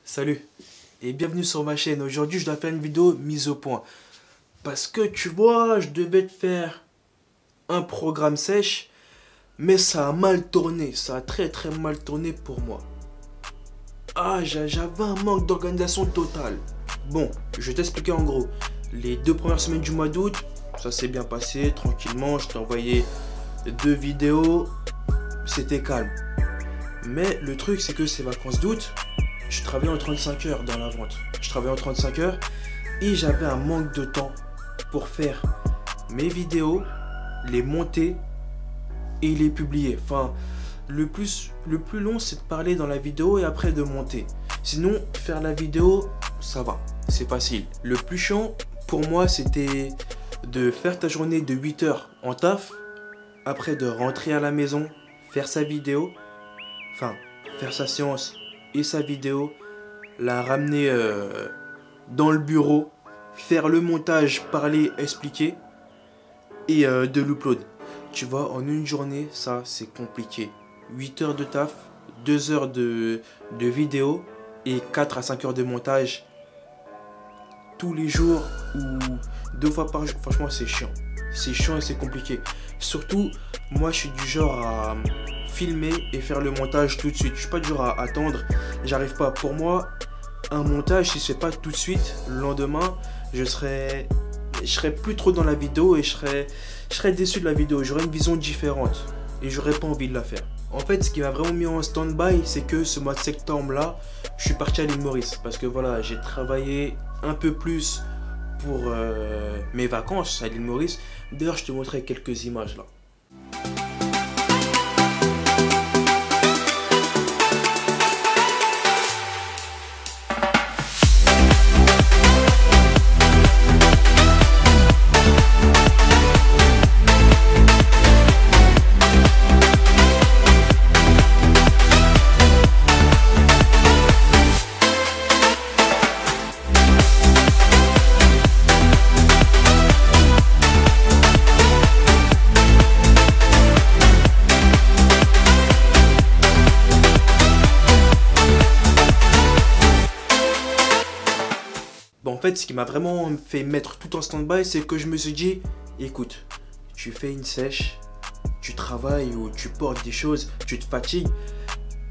Salut et bienvenue sur ma chaîne. Aujourd'hui je dois faire une vidéo mise au point. Parce que tu vois, je devais te faire un programme sèche, mais ça a mal tourné. Ça a très mal tourné pour moi. Ah, j'avais un manque d'organisation totale. Bon, je vais t'expliquer en gros. Les 2 premières semaines du mois d'août, ça s'est bien passé, tranquillement. Je t'ai envoyé 2 vidéos, c'était calme. Mais le truc c'est que ces vacances d'août, je travaillais en 35 heures dans la vente. Je travaillais en 35 heures et j'avais un manque de temps pour faire mes vidéos, les monter et les publier. Enfin, le plus long, c'est de parler dans la vidéo et après de monter. Sinon, faire la vidéo, ça va, c'est facile. Le plus chiant pour moi, c'était de faire ta journée de 8 heures en taf, après de rentrer à la maison, faire sa vidéo, enfin, faire sa séance et sa vidéo, la ramener dans le bureau, faire le montage, parler, expliquer et de l'upload. Tu vois, en une journée, ça c'est compliqué. 8 heures de taf, 2 heures de vidéo et 4 à 5 heures de montage tous les jours ou 2 fois par jour. Franchement, c'est chiant. C'est chiant et c'est compliqué. Surtout, moi je suis du genre à filmer et faire le montage tout de suite. Je suis pas du genre à attendre. J'arrive pas. Pour moi, un montage, si c'est pas tout de suite, le lendemain, je serais plus trop dans la vidéo et je serais déçu de la vidéo. J'aurais une vision différente et j'aurais pas envie de la faire. En fait, ce qui m'a vraiment mis en stand-by, c'est que ce mois de septembre-là, je suis parti à l'île Maurice parce que voilà, j'ai travaillé un peu plus pour mes vacances à l'île Maurice. D'ailleurs, je te montrerai quelques images là. En fait, ce qui m'a vraiment fait mettre tout en stand-by, c'est que je me suis dit, écoute, tu fais une sèche, tu travailles ou tu portes des choses, tu te fatigues.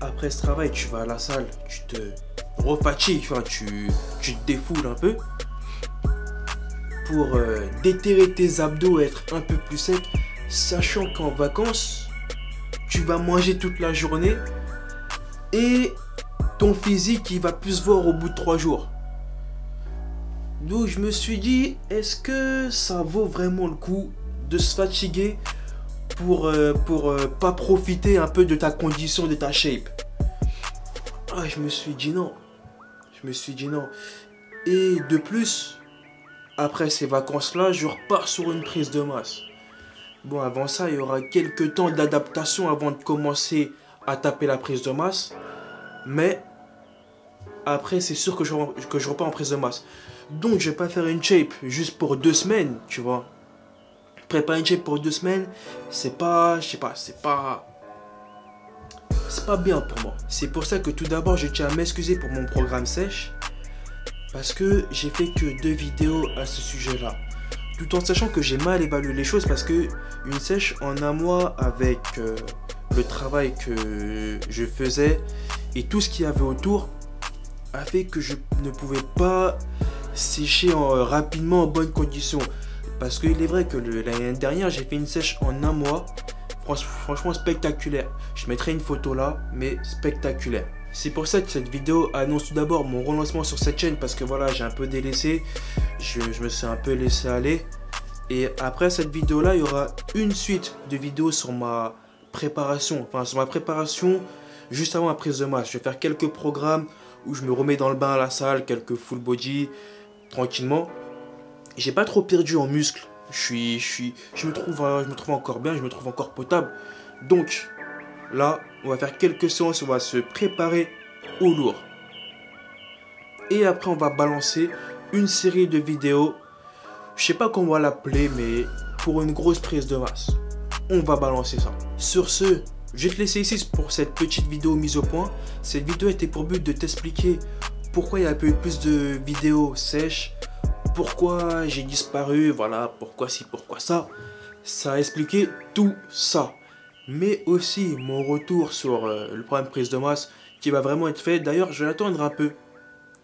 Après ce travail, tu vas à la salle, tu te refatigues, enfin, tu te défoules un peu pour déterrer tes abdos et être un peu plus sec, sachant qu'en vacances, tu vas manger toute la journée et ton physique, il va plus se voir au bout de 3 jours. Donc je me suis dit, est-ce que ça vaut vraiment le coup de se fatiguer pour pas profiter un peu de ta condition, de ta shape? Ah, je me suis dit non. Et de plus, après ces vacances-là, je repars sur une prise de masse. Bon, avant ça, il y aura quelques temps d'adaptation avant de commencer à taper la prise de masse. Mais après, c'est sûr que je repars en prise de masse. Donc je vais pas faire une shape juste pour 2 semaines, tu vois. Préparer une shape pour 2 semaines, c'est pas, je sais pas, c'est pas bien pour moi. C'est pour ça que tout d'abord je tiens à m'excuser pour mon programme sèche, parce que j'ai fait que 2 vidéos à ce sujet-là. Tout en sachant que j'ai mal évalué les choses, parce que une sèche en un mois avec le travail que je faisais et tout ce qu'il y avait autour a fait que je ne pouvais pas sécher rapidement en bonnes conditions. Parce qu'il est vrai que l'année dernière, j'ai fait une sèche en un mois. Franchement spectaculaire. Je mettrai une photo là, mais spectaculaire. C'est pour ça que cette vidéo annonce tout d'abord mon relancement sur cette chaîne. Parce que voilà, j'ai un peu délaissé. Je me suis un peu laissé aller. Et après cette vidéo là, il y aura une suite de vidéos sur ma préparation. Enfin, sur ma préparation juste avant la prise de masse. Je vais faire quelques programmes où je me remets dans le bain à la salle, quelques full body, tranquillement. J'ai pas trop perdu en muscles. Je me trouve encore bien, je me trouve encore potable. Donc là, on va faire quelques séances, on va se préparer au lourd. Et après, on va balancer une série de vidéos. Je sais pas comment on va l'appeler, mais pour une grosse prise de masse. On va balancer ça. Sur ce, je vais te laisser ici pour cette petite vidéo mise au point. Cette vidéo était pour but de t'expliquer pourquoi il y a un peu plus de vidéos sèches, pourquoi j'ai disparu, voilà, pourquoi ci, pourquoi ça. Ça a expliqué tout ça. Mais aussi mon retour sur le programme prise de masse qui va vraiment être fait. D'ailleurs, je vais attendre un peu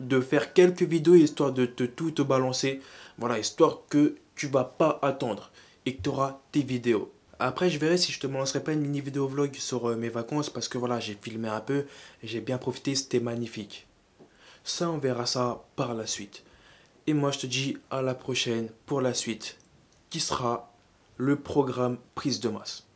de faire quelques vidéos histoire de tout te balancer. Voilà, histoire que tu vas pas attendre et que tu auras tes vidéos. Après, je verrai si je te lancerai pas une mini vidéo vlog sur mes vacances parce que voilà, j'ai filmé un peu et j'ai bien profité, c'était magnifique. Ça, on verra ça par la suite. Et moi, je te dis à la prochaine pour la suite qui sera le programme prise de masse.